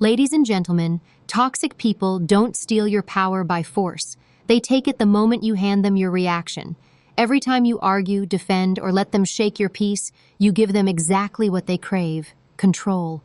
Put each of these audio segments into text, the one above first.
Ladies and gentlemen, toxic people don't steal your power by force. They take it the moment you hand them your reaction. Every time you argue, defend, or let them shake your peace, you give them exactly what they crave: control.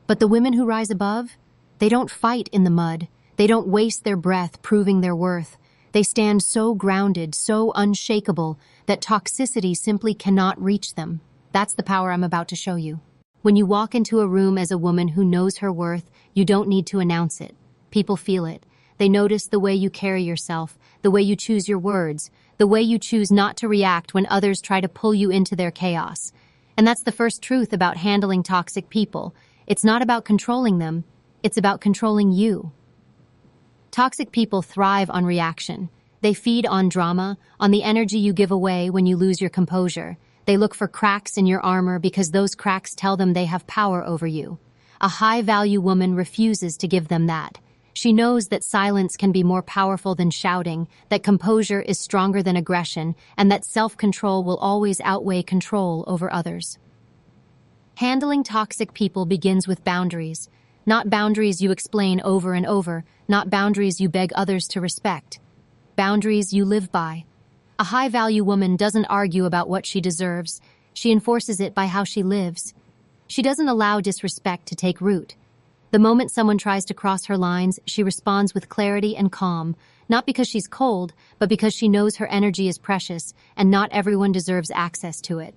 But the women who rise above, they don't fight in the mud. They don't waste their breath proving their worth. They stand so grounded, so unshakable, that toxicity simply cannot reach them. That's the power I'm about to show you. When you walk into a room as a woman who knows her worth, you don't need to announce it. People feel it. They notice the way you carry yourself, the way you choose your words, the way you choose not to react when others try to pull you into their chaos. And that's the first truth about handling toxic people. It's not about controlling them, it's about controlling you. Toxic people thrive on reaction. They feed on drama, on the energy you give away when you lose your composure. They look for cracks in your armor because those cracks tell them they have power over you. A high-value woman refuses to give them that. She knows that silence can be more powerful than shouting, that composure is stronger than aggression, and that self-control will always outweigh control over others. Handling toxic people begins with boundaries. Not boundaries you explain over and over, not boundaries you beg others to respect. Boundaries you live by. A high-value woman doesn't argue about what she deserves. She enforces it by how she lives. She doesn't allow disrespect to take root. The moment someone tries to cross her lines, she responds with clarity and calm, not because she's cold, but because she knows her energy is precious, and not everyone deserves access to it.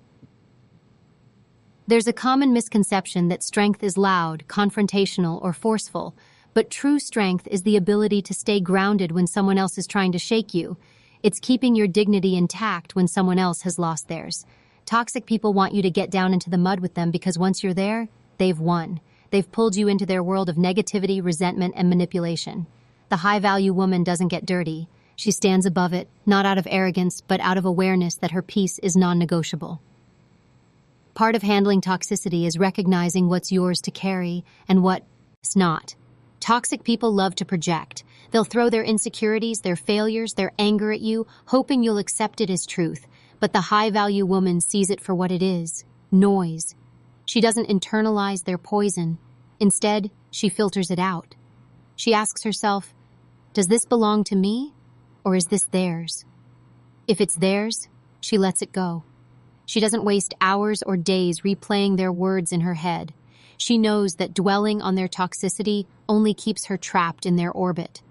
There's a common misconception that strength is loud, confrontational, or forceful, but true strength is the ability to stay grounded when someone else is trying to shake you. It's keeping your dignity intact when someone else has lost theirs. Toxic people want you to get down into the mud with them because once you're there, they've won. They've pulled you into their world of negativity, resentment, and manipulation. The high-value woman doesn't get dirty. She stands above it, not out of arrogance, but out of awareness that her peace is non-negotiable. Part of handling toxicity is recognizing what's yours to carry and what's not. Toxic people love to project. They'll throw their insecurities, their failures, their anger at you, hoping you'll accept it as truth. But the high-value woman sees it for what it is: noise. She doesn't internalize their poison. Instead, she filters it out. She asks herself, does this belong to me, or is this theirs? If it's theirs, she lets it go. She doesn't waste hours or days replaying their words in her head. She knows that dwelling on their toxicity only keeps her trapped in their orbit.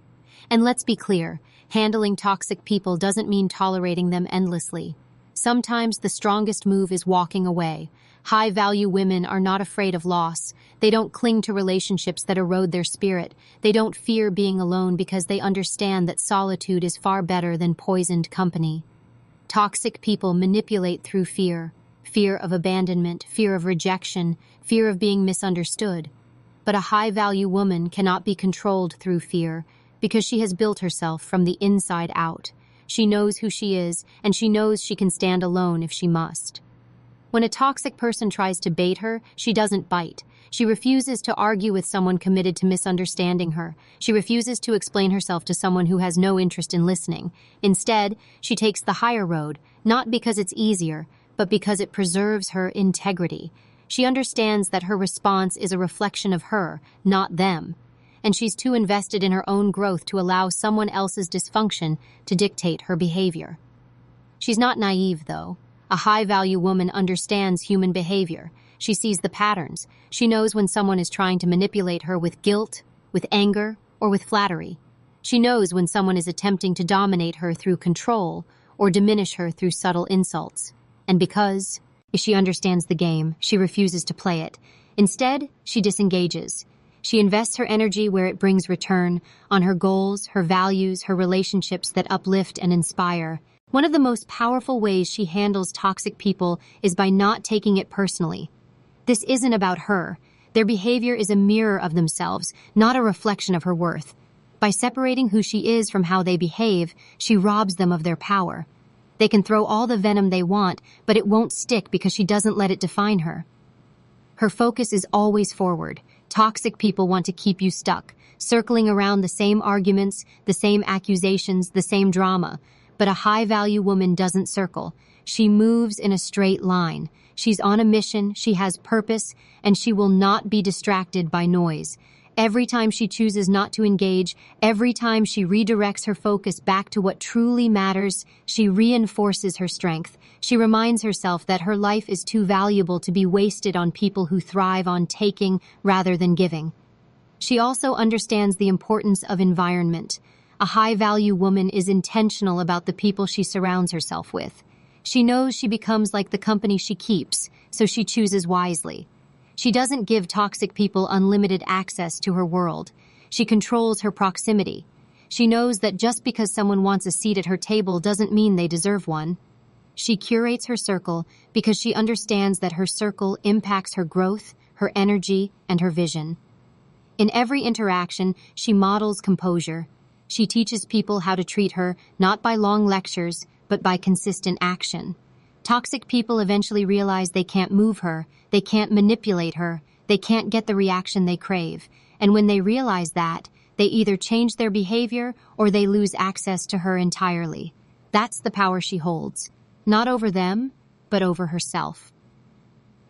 And let's be clear, handling toxic people doesn't mean tolerating them endlessly. Sometimes the strongest move is walking away. High-value women are not afraid of loss. They don't cling to relationships that erode their spirit. They don't fear being alone because they understand that solitude is far better than poisoned company. Toxic people manipulate through fear. Fear of abandonment, fear of rejection, fear of being misunderstood. But a high-value woman cannot be controlled through fear because she has built herself from the inside out. She knows who she is, and she knows she can stand alone if she must. When a toxic person tries to bait her, she doesn't bite. She refuses to argue with someone committed to misunderstanding her. She refuses to explain herself to someone who has no interest in listening. Instead, she takes the higher road, not because it's easier, but because it preserves her integrity. She understands that her response is a reflection of her, not them. And she's too invested in her own growth to allow someone else's dysfunction to dictate her behavior. She's not naive, though. A high-value woman understands human behavior. She sees the patterns. She knows when someone is trying to manipulate her with guilt, with anger, or with flattery. She knows when someone is attempting to dominate her through control or diminish her through subtle insults. And because she understands the game, she refuses to play it. Instead, she disengages. She invests her energy where it brings return, on her goals, her values, her relationships that uplift and inspire. One of the most powerful ways she handles toxic people is by not taking it personally. This isn't about her. Their behavior is a mirror of themselves, not a reflection of her worth. By separating who she is from how they behave, she robs them of their power. They can throw all the venom they want, but it won't stick because she doesn't let it define her. Her focus is always forward. Toxic people want to keep you stuck, circling around the same arguments, the same accusations, the same drama. But a high-value woman doesn't circle. She moves in a straight line. She's on a mission, she has purpose, and she will not be distracted by noise. Every time she chooses not to engage, every time she redirects her focus back to what truly matters, she reinforces her strength. She reminds herself that her life is too valuable to be wasted on people who thrive on taking rather than giving. She also understands the importance of environment. A high-value woman is intentional about the people she surrounds herself with. She knows she becomes like the company she keeps, so she chooses wisely. She doesn't give toxic people unlimited access to her world. She controls her proximity. She knows that just because someone wants a seat at her table doesn't mean they deserve one. She curates her circle because she understands that her circle impacts her growth, her energy, and her vision. In every interaction, she models composure. She teaches people how to treat her, not by long lectures, but by consistent action. Toxic people eventually realize they can't move her, they can't manipulate her, they can't get the reaction they crave. And when they realize that, they either change their behavior or they lose access to her entirely. That's the power she holds. Not over them, but over herself.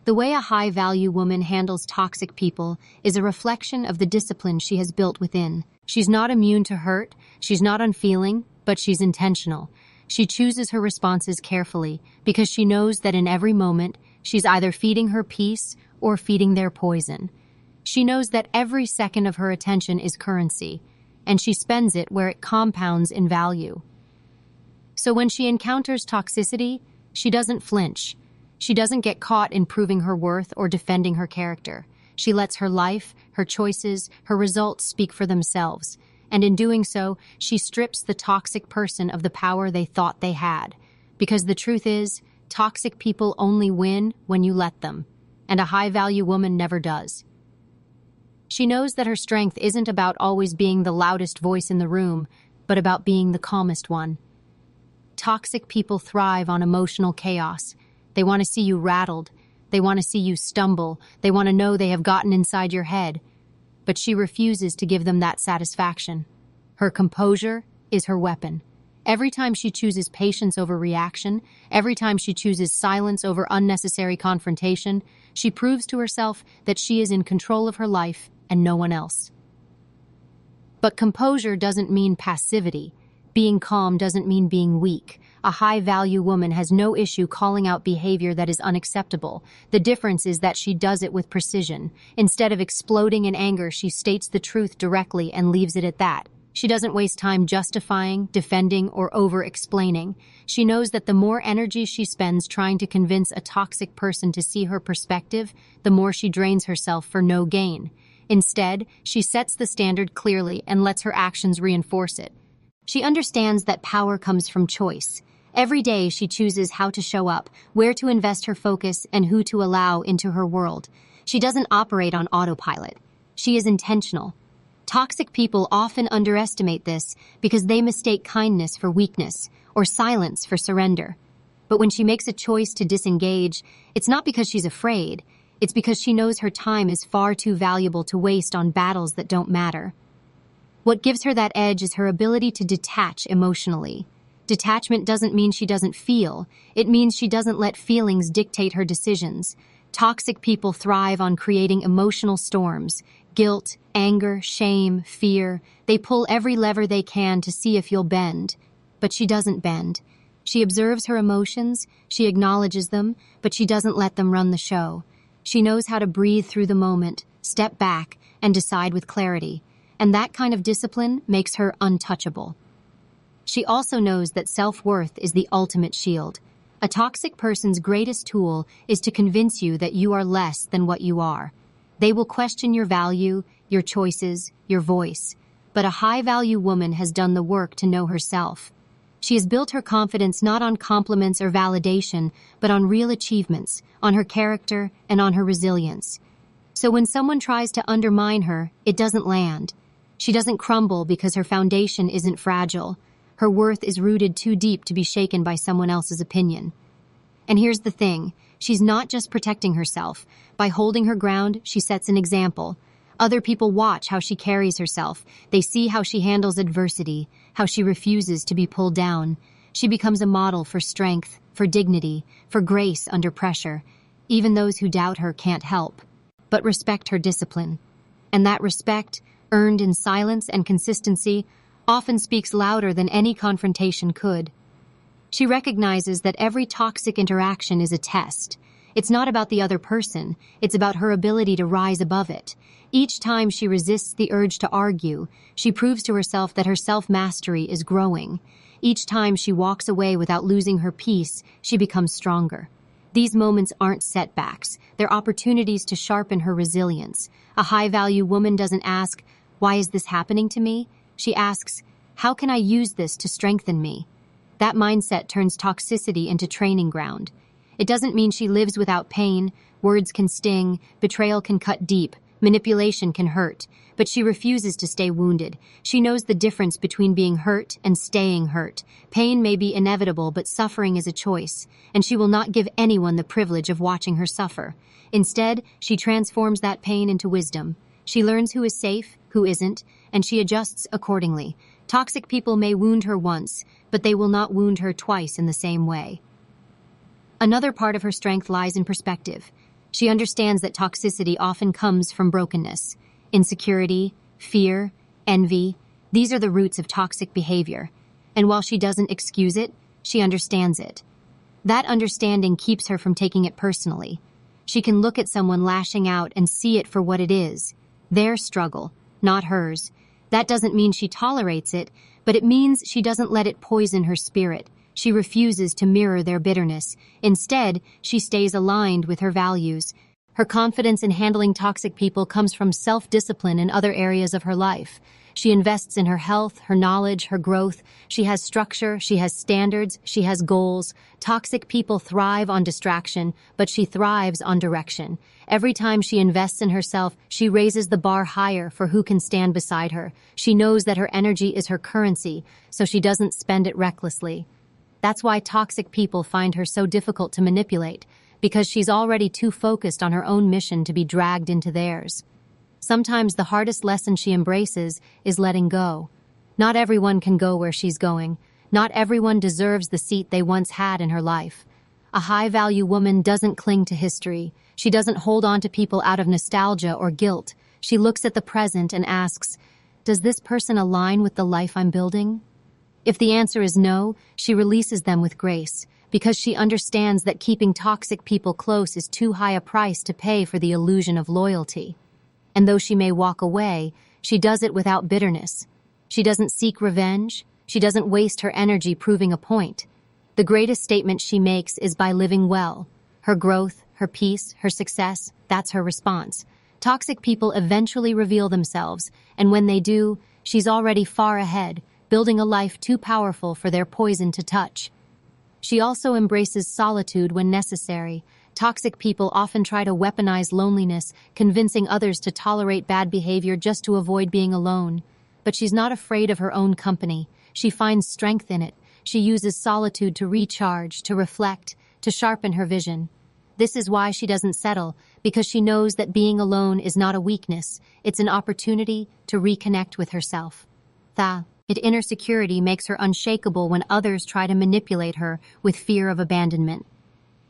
The way a high-value woman handles toxic people is a reflection of the discipline she has built within. She's not immune to hurt, she's not unfeeling, but she's intentional. She chooses her responses carefully because she knows that in every moment, she's either feeding her peace or feeding their poison. She knows that every second of her attention is currency, and she spends it where it compounds in value. So when she encounters toxicity, she doesn't flinch. She doesn't get caught in proving her worth or defending her character. She lets her life, her choices, her results speak for themselves. And in doing so, she strips the toxic person of the power they thought they had. Because the truth is, toxic people only win when you let them. And a high-value woman never does. She knows that her strength isn't about always being the loudest voice in the room, but about being the calmest one. Toxic people thrive on emotional chaos. They want to see you rattled. They want to see you stumble. They want to know they have gotten inside your head. But she refuses to give them that satisfaction. Her composure is her weapon. Every time she chooses patience over reaction, every time she chooses silence over unnecessary confrontation, she proves to herself that she is in control of her life and no one else. But composure doesn't mean passivity. Being calm doesn't mean being weak. A high-value woman has no issue calling out behavior that is unacceptable. The difference is that she does it with precision. Instead of exploding in anger, she states the truth directly and leaves it at that. She doesn't waste time justifying, defending, or over-explaining. She knows that the more energy she spends trying to convince a toxic person to see her perspective, the more she drains herself for no gain. Instead, she sets the standard clearly and lets her actions reinforce it. She understands that power comes from choice. Every day she chooses how to show up, where to invest her focus, and who to allow into her world. She doesn't operate on autopilot. She is intentional. Toxic people often underestimate this because they mistake kindness for weakness or silence for surrender. But when she makes a choice to disengage, it's not because she's afraid. It's because she knows her time is far too valuable to waste on battles that don't matter. What gives her that edge is her ability to detach emotionally. Detachment doesn't mean she doesn't feel. It means she doesn't let feelings dictate her decisions. Toxic people thrive on creating emotional storms. Guilt, anger, shame, fear. They pull every lever they can to see if you'll bend. But she doesn't bend. She observes her emotions, she acknowledges them, but she doesn't let them run the show. She knows how to breathe through the moment, step back, and decide with clarity. And that kind of discipline makes her untouchable. She also knows that self-worth is the ultimate shield. A toxic person's greatest tool is to convince you that you are less than what you are. They will question your value, your choices, your voice. But a high-value woman has done the work to know herself. She has built her confidence not on compliments or validation, but on real achievements, on her character, and on her resilience. So when someone tries to undermine her, it doesn't land. She doesn't crumble because her foundation isn't fragile. Her worth is rooted too deep to be shaken by someone else's opinion. And here's the thing, she's not just protecting herself. By holding her ground, she sets an example. Other people watch how she carries herself. They see how she handles adversity, how she refuses to be pulled down. She becomes a model for strength, for dignity, for grace under pressure. Even those who doubt her can't help but respect her discipline. And that respect, earned in silence and consistency, often speaks louder than any confrontation could. She recognizes that every toxic interaction is a test. It's not about the other person, it's about her ability to rise above it. Each time she resists the urge to argue, she proves to herself that her self-mastery is growing. Each time she walks away without losing her peace, she becomes stronger. These moments aren't setbacks, they're opportunities to sharpen her resilience. A high-value woman doesn't ask, "Why is this happening to me?" She asks, "How can I use this to strengthen me?" That mindset turns toxicity into training ground. It doesn't mean she lives without pain. Words can sting, betrayal can cut deep, manipulation can hurt, but she refuses to stay wounded. She knows the difference between being hurt and staying hurt. Pain may be inevitable, but suffering is a choice, and she will not give anyone the privilege of watching her suffer. Instead, she transforms that pain into wisdom. She learns who is safe, who isn't, and she adjusts accordingly. Toxic people may wound her once, but they will not wound her twice in the same way. Another part of her strength lies in perspective. She understands that toxicity often comes from brokenness. Insecurity, fear, envy, these are the roots of toxic behavior. And while she doesn't excuse it, she understands it. That understanding keeps her from taking it personally. She can look at someone lashing out and see it for what it is, their struggle, not hers. That doesn't mean she tolerates it, but it means she doesn't let it poison her spirit. She refuses to mirror their bitterness. Instead, she stays aligned with her values. Her confidence in handling toxic people comes from self-discipline in other areas of her life. She invests in her health, her knowledge, her growth. She has structure, she has standards, she has goals. Toxic people thrive on distraction, but she thrives on direction. Every time she invests in herself, she raises the bar higher for who can stand beside her. She knows that her energy is her currency, so she doesn't spend it recklessly. That's why toxic people find her so difficult to manipulate, because she's already too focused on her own mission to be dragged into theirs. Sometimes the hardest lesson she embraces is letting go. Not everyone can go where she's going. Not everyone deserves the seat they once had in her life. A high-value woman doesn't cling to history. She doesn't hold on to people out of nostalgia or guilt. She looks at the present and asks, "Does this person align with the life I'm building?" If the answer is no, she releases them with grace, because she understands that keeping toxic people close is too high a price to pay for the illusion of loyalty. And though she may walk away, she does it without bitterness. She doesn't seek revenge. She doesn't waste her energy proving a point. The greatest statement she makes is by living well. Her growth, her peace, her success, that's her response. Toxic people eventually reveal themselves, and when they do, she's already far ahead, building a life too powerful for their poison to touch. She also embraces solitude when necessary. Toxic people often try to weaponize loneliness, convincing others to tolerate bad behavior just to avoid being alone. But she's not afraid of her own company. She finds strength in it. She uses solitude to recharge, to reflect, to sharpen her vision. This is why she doesn't settle, because she knows that being alone is not a weakness. It's an opportunity to reconnect with herself. That inner security makes her unshakable when others try to manipulate her with fear of abandonment.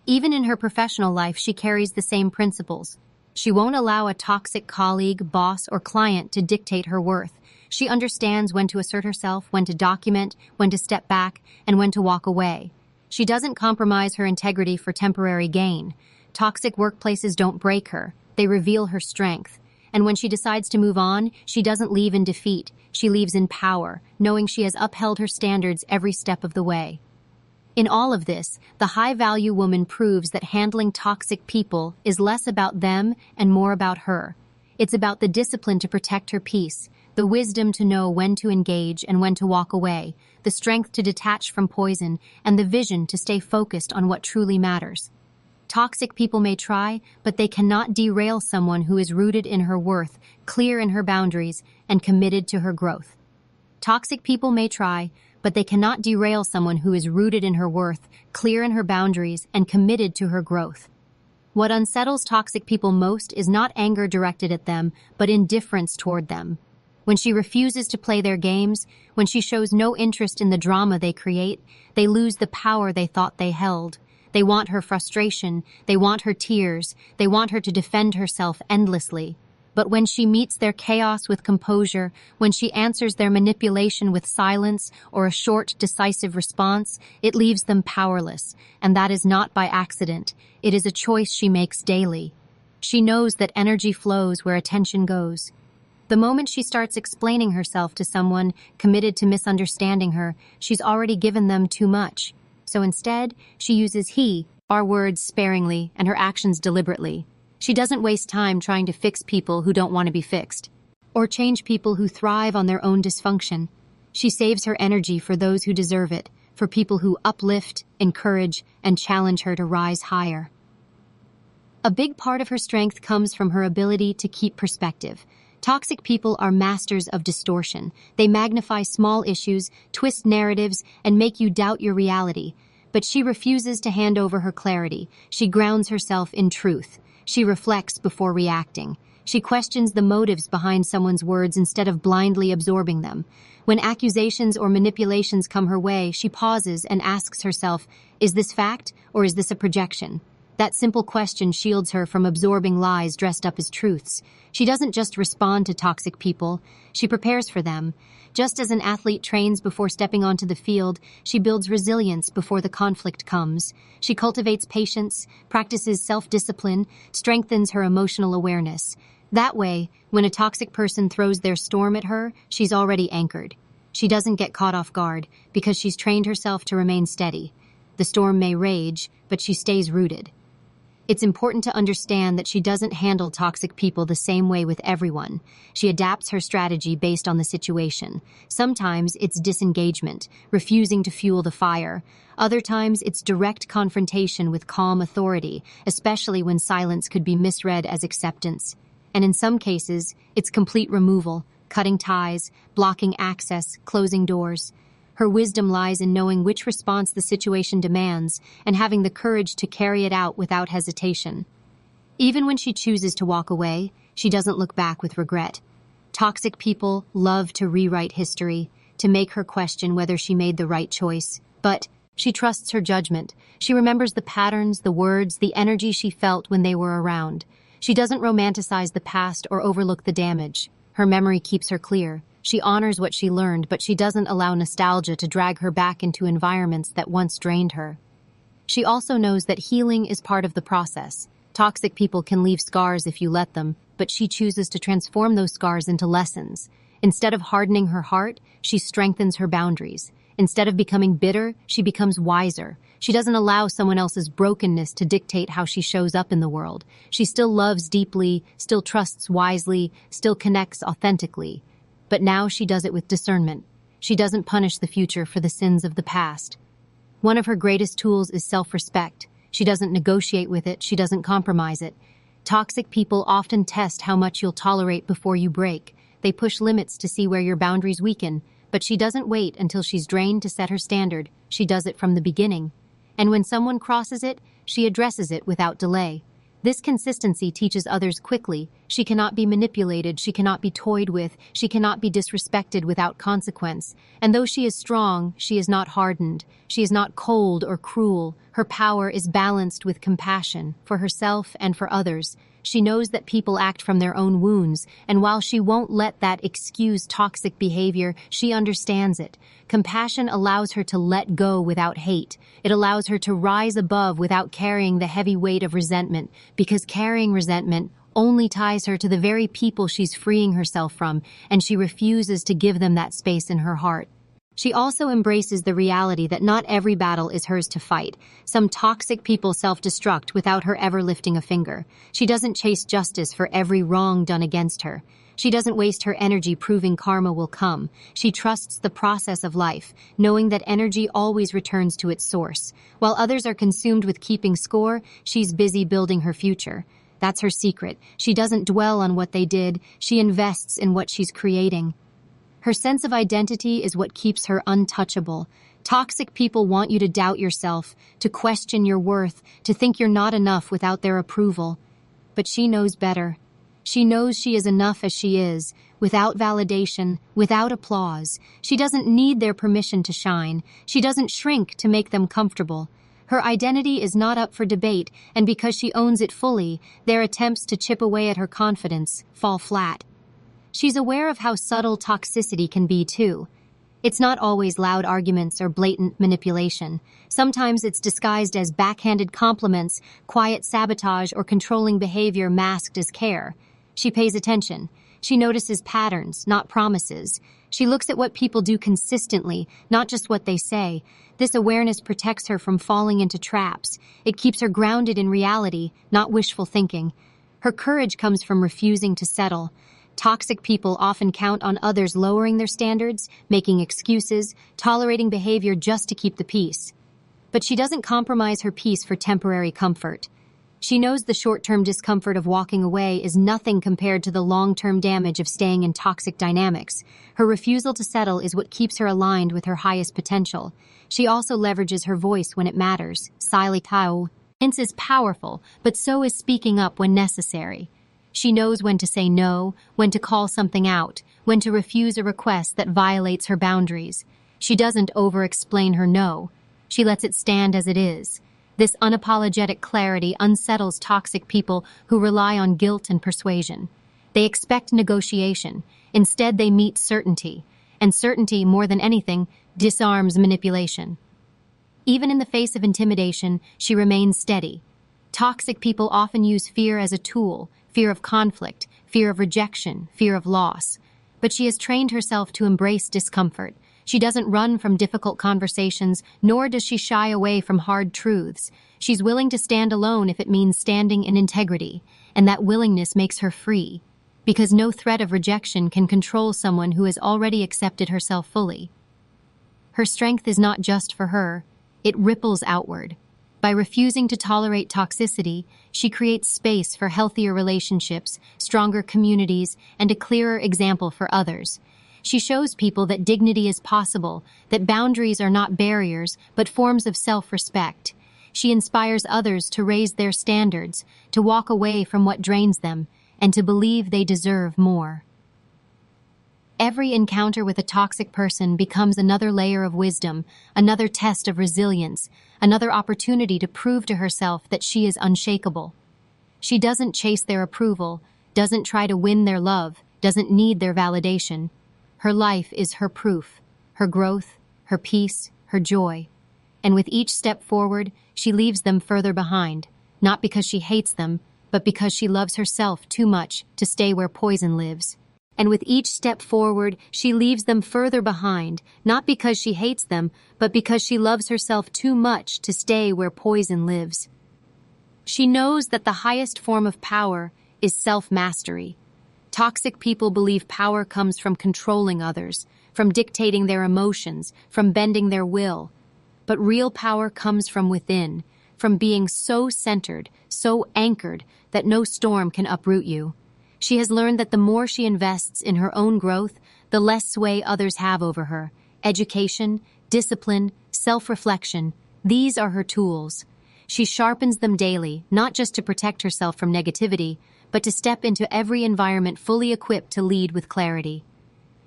Even in her professional life, she carries the same principles. She won't allow a toxic colleague, boss, or client to dictate her worth. She understands when to assert herself, when to document, when to step back, and when to walk away. She doesn't compromise her integrity for temporary gain. Toxic workplaces don't break her. They reveal her strength. And when she decides to move on, she doesn't leave in defeat. She leaves in power, knowing she has upheld her standards every step of the way. In all of this, the high-value woman proves that handling toxic people is less about them and more about her. It's about the discipline to protect her peace, the wisdom to know when to engage and when to walk away, the strength to detach from poison, and the vision to stay focused on what truly matters. Toxic people may try, but they cannot derail someone who is rooted in her worth, clear in her boundaries, and committed to her growth. Toxic people may try, but they cannot derail someone who is rooted in her worth, clear in her boundaries, and committed to her growth. What unsettles toxic people most is not anger directed at them, but indifference toward them. When she refuses to play their games, when she shows no interest in the drama they create, they lose the power they thought they held. They want her frustration, they want her tears, they want her to defend herself endlessly. But when she meets their chaos with composure, when she answers their manipulation with silence or a short, decisive response, it leaves them powerless. And that is not by accident. It is a choice she makes daily. She knows that energy flows where attention goes. The moment she starts explaining herself to someone committed to misunderstanding her, she's already given them too much. So instead, she uses he, our words sparingly, and her actions deliberately. She doesn't waste time trying to fix people who don't want to be fixed, or change people who thrive on their own dysfunction. She saves her energy for those who deserve it, for people who uplift, encourage, and challenge her to rise higher. A big part of her strength comes from her ability to keep perspective. Toxic people are masters of distortion. They magnify small issues, twist narratives, and make you doubt your reality. But she refuses to hand over her clarity. She grounds herself in truth. She reflects before reacting. She questions the motives behind someone's words instead of blindly absorbing them. When accusations or manipulations come her way, she pauses and asks herself, is this fact or is this a projection? That simple question shields her from absorbing lies dressed up as truths. She doesn't just respond to toxic people, she prepares for them. Just as an athlete trains before stepping onto the field, she builds resilience before the conflict comes. She cultivates patience, practices self-discipline, strengthens her emotional awareness. That way, when a toxic person throws their storm at her, she's already anchored. She doesn't get caught off guard because she's trained herself to remain steady. The storm may rage, but she stays rooted. It's important to understand that she doesn't handle toxic people the same way with everyone. She adapts her strategy based on the situation. Sometimes it's disengagement, refusing to fuel the fire. Other times it's direct confrontation with calm authority, especially when silence could be misread as acceptance. And in some cases, it's complete removal, cutting ties, blocking access, closing doors. Her wisdom lies in knowing which response the situation demands and having the courage to carry it out without hesitation. Even when she chooses to walk away, she doesn't look back with regret. Toxic people love to rewrite history, to make her question whether she made the right choice. But she trusts her judgment. She remembers the patterns, the words, the energy she felt when they were around. She doesn't romanticize the past or overlook the damage. Her memory keeps her clear. She honors what she learned, but she doesn't allow nostalgia to drag her back into environments that once drained her. She also knows that healing is part of the process. Toxic people can leave scars if you let them, but she chooses to transform those scars into lessons. Instead of hardening her heart, she strengthens her boundaries. Instead of becoming bitter, she becomes wiser. She doesn't allow someone else's brokenness to dictate how she shows up in the world. She still loves deeply, still trusts wisely, still connects authentically. But now she does it with discernment. She doesn't punish the future for the sins of the past. One of her greatest tools is self-respect. She doesn't negotiate with it, she doesn't compromise it. Toxic people often test how much you'll tolerate before you break. They push limits to see where your boundaries weaken, but she doesn't wait until she's drained to set her standard. She does it from the beginning. And when someone crosses it, she addresses it without delay. This consistency teaches others quickly. She cannot be manipulated, she cannot be toyed with, she cannot be disrespected without consequence. And though she is strong, she is not hardened. She is not cold or cruel. Her power is balanced with compassion, for herself and for others. She knows that people act from their own wounds, and while she won't let that excuse toxic behavior, she understands it. Compassion allows her to let go without hate. It allows her to rise above without carrying the heavy weight of resentment, because carrying resentment only ties her to the very people she's freeing herself from, and she refuses to give them that space in her heart. She also embraces the reality that not every battle is hers to fight. Some toxic people self-destruct without her ever lifting a finger. She doesn't chase justice for every wrong done against her. She doesn't waste her energy proving karma will come. She trusts the process of life, knowing that energy always returns to its source. While others are consumed with keeping score, she's busy building her future. That's her secret. She doesn't dwell on what they did. She invests in what she's creating. Her sense of identity is what keeps her untouchable. Toxic people want you to doubt yourself, to question your worth, to think you're not enough without their approval. But she knows better. She knows she is enough as she is, without validation, without applause. She doesn't need their permission to shine. She doesn't shrink to make them comfortable. Her identity is not up for debate, and because she owns it fully, their attempts to chip away at her confidence fall flat. She's aware of how subtle toxicity can be, too. It's not always loud arguments or blatant manipulation. Sometimes it's disguised as backhanded compliments, quiet sabotage, or controlling behavior masked as care. She pays attention. She notices patterns, not promises. She looks at what people do consistently, not just what they say. This awareness protects her from falling into traps. It keeps her grounded in reality, not wishful thinking. Her courage comes from refusing to settle. Toxic people often count on others lowering their standards, making excuses, tolerating behavior just to keep the peace. But she doesn't compromise her peace for temporary comfort. She knows the short-term discomfort of walking away is nothing compared to the long-term damage of staying in toxic dynamics. Her refusal to settle is what keeps her aligned with her highest potential. She also leverages her voice when it matters. Silence is powerful, but so is speaking up when necessary. She knows when to say no, when to call something out, when to refuse a request that violates her boundaries. She doesn't over-explain her no. She lets it stand as it is. This unapologetic clarity unsettles toxic people who rely on guilt and persuasion. They expect negotiation. Instead, they meet certainty. And certainty, more than anything, disarms manipulation. Even in the face of intimidation, she remains steady. Toxic people often use fear as a tool, fear of conflict, fear of rejection, fear of loss. But she has trained herself to embrace discomfort. She doesn't run from difficult conversations, nor does she shy away from hard truths. She's willing to stand alone if it means standing in integrity, and that willingness makes her free, because no threat of rejection can control someone who has already accepted herself fully. Her strength is not just for her, it ripples outward. By refusing to tolerate toxicity, she creates space for healthier relationships, stronger communities, and a clearer example for others. She shows people that dignity is possible, that boundaries are not barriers, but forms of self-respect. She inspires others to raise their standards, to walk away from what drains them, and to believe they deserve more. Every encounter with a toxic person becomes another layer of wisdom, another test of resilience, another opportunity to prove to herself that she is unshakable. She doesn't chase their approval, doesn't try to win their love, doesn't need their validation. Her life is her proof, her growth, her peace, her joy. And with each step forward, she leaves them further behind, not because she hates them, but because she loves herself too much to stay where poison lives. And with each step forward, she leaves them further behind, not because she hates them, but because she loves herself too much to stay where poison lives. She knows that the highest form of power is self-mastery. Toxic people believe power comes from controlling others, from dictating their emotions, from bending their will. But real power comes from within, from being so centered, so anchored, that no storm can uproot you. She has learned that the more she invests in her own growth, the less sway others have over her. Education, discipline, self-reflection, these are her tools. She sharpens them daily, not just to protect herself from negativity, but to step into every environment fully equipped to lead with clarity.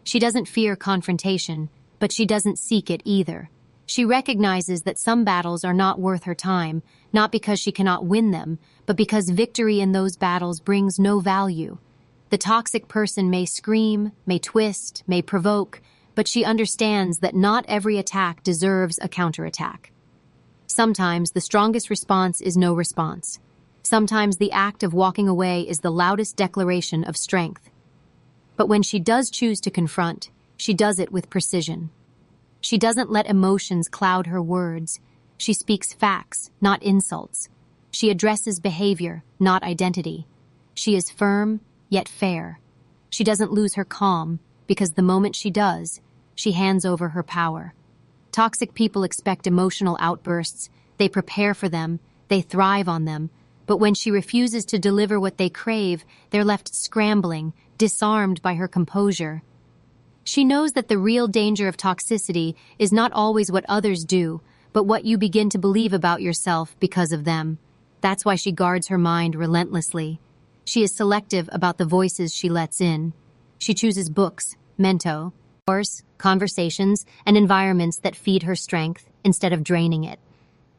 She doesn't fear confrontation, but she doesn't seek it either. She recognizes that some battles are not worth her time, not because she cannot win them, but because victory in those battles brings no value. The toxic person may scream, may twist, may provoke, but she understands that not every attack deserves a counterattack. Sometimes the strongest response is no response. Sometimes the act of walking away is the loudest declaration of strength. But when she does choose to confront, she does it with precision. She doesn't let emotions cloud her words. She speaks facts, not insults. She addresses behavior, not identity. She is firm, yet fair. She doesn't lose her calm, because the moment she does, she hands over her power. Toxic people expect emotional outbursts. They prepare for them. They thrive on them. But when she refuses to deliver what they crave, they're left scrambling, disarmed by her composure. She knows that the real danger of toxicity is not always what others do, but what you begin to believe about yourself because of them. That's why she guards her mind relentlessly. She is selective about the voices she lets in. She chooses books, mentors, conversations, and environments that feed her strength instead of draining it.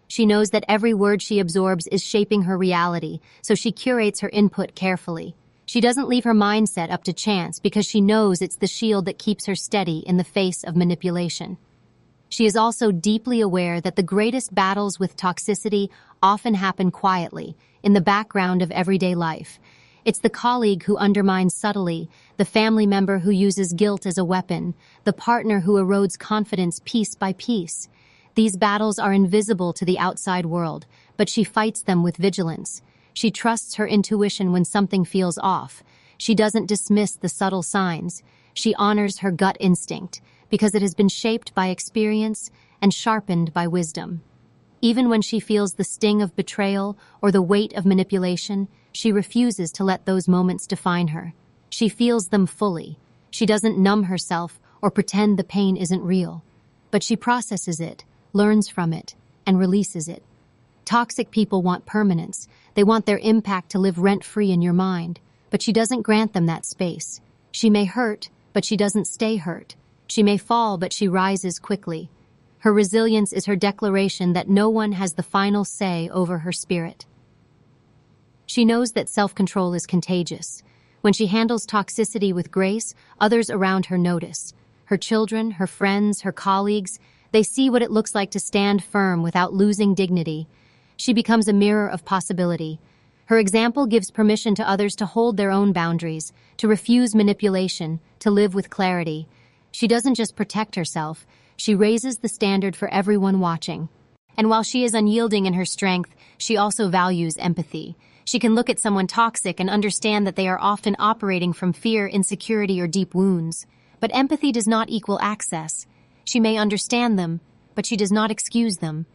She knows that every word she absorbs is shaping her reality, so she curates her input carefully. She doesn't leave her mindset up to chance because she knows it's the shield that keeps her steady in the face of manipulation. She is also deeply aware that the greatest battles with toxicity often happen quietly, in the background of everyday life. It's the colleague who undermines subtly, the family member who uses guilt as a weapon, the partner who erodes confidence piece by piece. These battles are invisible to the outside world, but she fights them with vigilance. She trusts her intuition when something feels off. She doesn't dismiss the subtle signs. She honors her gut instinct, because it has been shaped by experience and sharpened by wisdom. Even when she feels the sting of betrayal or the weight of manipulation, she refuses to let those moments define her. She feels them fully. She doesn't numb herself or pretend the pain isn't real. But she processes it, learns from it, and releases it. Toxic people want permanence. They want their impact to live rent-free in your mind. But she doesn't grant them that space. She may hurt, but she doesn't stay hurt. She may fall, but she rises quickly. Her resilience is her declaration that no one has the final say over her spirit. She knows that self-control is contagious. When she handles toxicity with grace, others around her notice. Her children, her friends, her colleagues, they see what it looks like to stand firm without losing dignity. She becomes a mirror of possibility. Her example gives permission to others to hold their own boundaries, to refuse manipulation, to live with clarity. She doesn't just protect herself, she raises the standard for everyone watching. And while she is unyielding in her strength, she also values empathy. She can look at someone toxic and understand that they are often operating from fear, insecurity, or deep wounds. But empathy does not equal access. She may understand them, but she does not excuse them.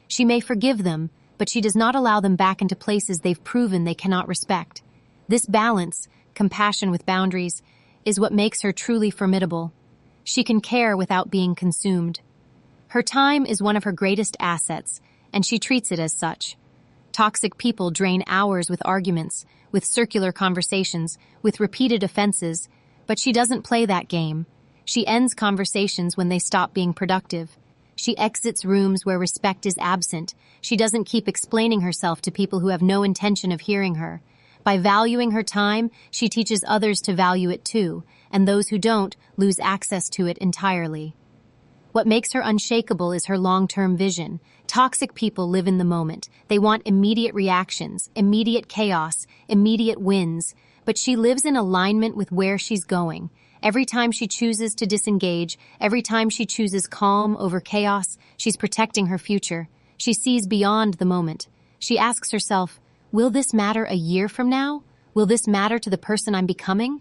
She may forgive them, but she does not allow them back into places they've proven they cannot respect. This balance, compassion with boundaries, is what makes her truly formidable. She can care without being consumed. Her time is one of her greatest assets, and she treats it as such. Toxic people drain hours with arguments, with circular conversations, with repeated offenses, but she doesn't play that game. She ends conversations when they stop being productive. She exits rooms where respect is absent. She doesn't keep explaining herself to people who have no intention of hearing her. By valuing her time, she teaches others to value it too, and those who don't lose access to it entirely. What makes her unshakable is her long-term vision. Toxic people live in the moment. They want immediate reactions, immediate chaos, immediate wins. But she lives in alignment with where she's going. Every time she chooses to disengage, every time she chooses calm over chaos, she's protecting her future. She sees beyond the moment. She asks herself, will this matter a year from now? Will this matter to the person I'm becoming?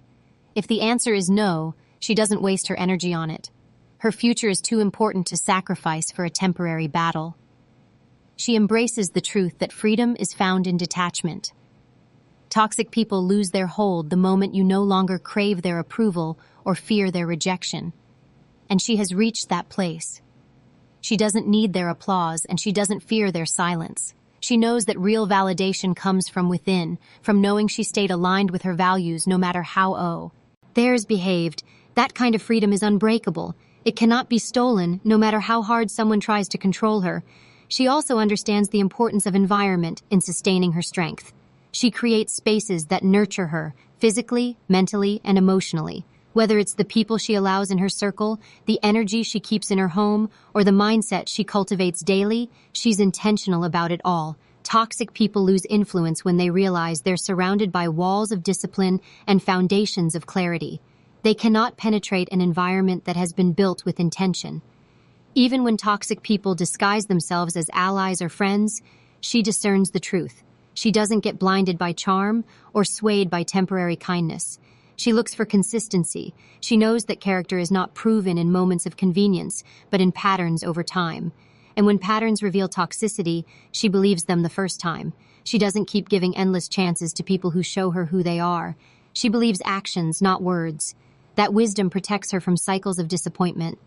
If the answer is no, she doesn't waste her energy on it. Her future is too important to sacrifice for a temporary battle. She embraces the truth that freedom is found in detachment. Toxic people lose their hold the moment you no longer crave their approval or fear their rejection. And she has reached that place. She doesn't need their applause, and she doesn't fear their silence. She knows that real validation comes from within, from knowing she stayed aligned with her values no matter how theirs behaved. That kind of freedom is unbreakable. It cannot be stolen, no matter how hard someone tries to control her. She also understands the importance of environment in sustaining her strength. She creates spaces that nurture her, physically, mentally, and emotionally. Whether it's the people she allows in her circle, the energy she keeps in her home, or the mindset she cultivates daily, she's intentional about it all. Toxic people lose influence when they realize they're surrounded by walls of discipline and foundations of clarity. They cannot penetrate an environment that has been built with intention. Even when toxic people disguise themselves as allies or friends, she discerns the truth. She doesn't get blinded by charm or swayed by temporary kindness. She looks for consistency. She knows that character is not proven in moments of convenience, but in patterns over time. And when patterns reveal toxicity, she believes them the first time. She doesn't keep giving endless chances to people who show her who they are. She believes actions, not words. That wisdom protects her from cycles of disappointment.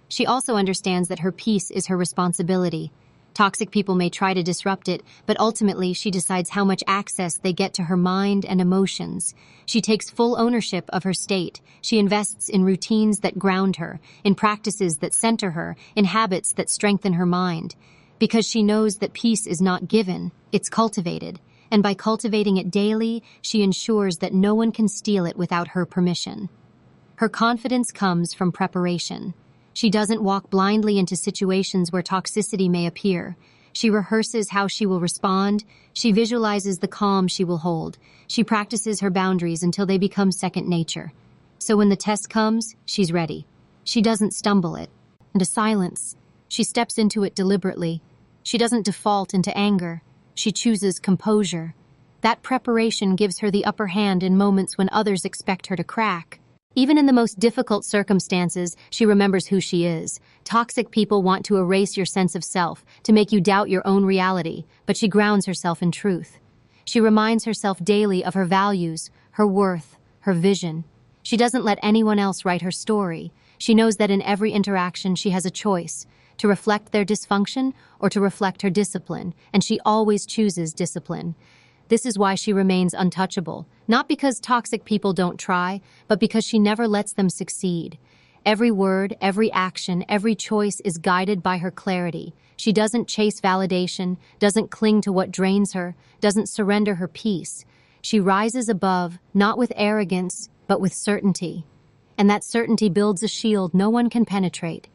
She also understands that her peace is her responsibility. Toxic people may try to disrupt it, but ultimately she decides how much access they get to her mind and emotions. She takes full ownership of her state. She invests in routines that ground her, in practices that center her, in habits that strengthen her mind. because she knows that peace is not given, it's cultivated, and by cultivating it daily, she ensures that no one can steal it without her permission. Her confidence comes from preparation. She doesn't walk blindly into situations where toxicity may appear. She rehearses how she will respond. She visualizes the calm she will hold. She practices her boundaries until they become second nature. So when the test comes, she's ready. She doesn't stumble it into silence. She steps into it deliberately. She doesn't default into anger. She chooses composure. That preparation gives her the upper hand in moments when others expect her to crack. Even in the most difficult circumstances, she remembers who she is. Toxic people want to erase your sense of self, to make you doubt your own reality, but she grounds herself in truth. She reminds herself daily of her values, her worth, her vision. She doesn't let anyone else write her story. She knows that in every interaction she has a choice, to reflect their dysfunction or to reflect her discipline, and she always chooses discipline. This is why she remains untouchable, not because toxic people don't try, but because she never lets them succeed. Every word, every action, every choice is guided by her clarity. She doesn't chase validation, doesn't cling to what drains her, doesn't surrender her peace. She rises above, not with arrogance, but with certainty. And that certainty builds a shield no one can penetrate.